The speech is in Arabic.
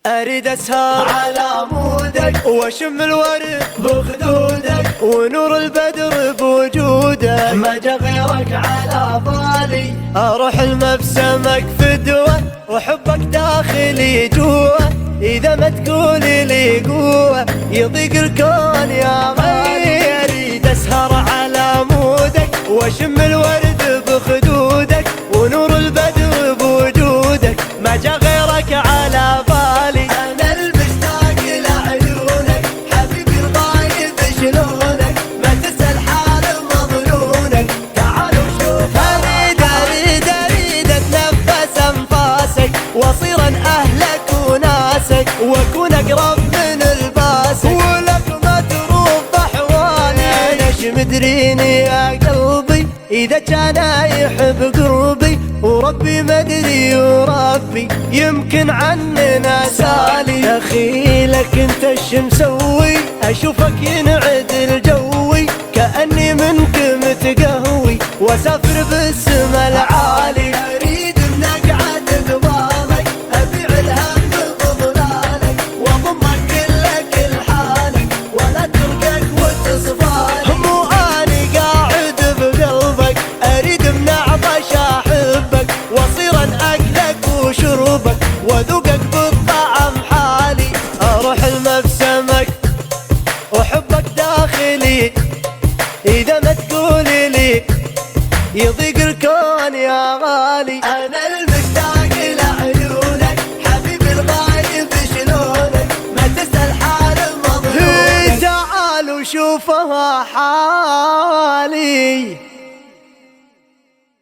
أريد أسهر على عمودك وأشم الورد بخدودك ونور البدر بوجودك، ما جا غيرك على بالي. أروح المبسمك فدوة وحبك داخلي جوا، إذا ما تقولي لي قوة يضيق الكون يا غالي. أريد أسهر على عمودك وأشم الورد بخدودك ونور البدر بوجودك، ما جا غيرك على بالي. أنا المشتاق لعيونك حبيبي الغايب شلونك، ما تسأل حال مظنونك، تعال وشوف. أريد أتنفس أنفاسك وأصير أهلك وناسك، وأكون أقرب من الباسك ولك ما تروف أحوالي. أنا شمدريني يا قلبي إذا كان يحب قربي، وربي مدري وربي يمكن عننا سالي. أخيلك انت ايش مسوي، أشوفك ينعدل جوي، كأني منك متقهوي وأسافر بالسما العالي. أريد نقعد قبالك أبيع الهم بظلالك، وأضمك كلك لحالك ولا تركك وتصفالي. مو أني قاعد بقلبك، أريد من عطش أحبك وأصير أكلك وشربك وذوقك بالطعم حالي. أروح المبسمك وحبك داخلي، إذا ما تقولي لي يضيق الكون يا غالي. أنا المشتاق لعيونك حبيبي الغايب شلونك، ما تسأل حال مظلومك، تعال وشوفها حالي.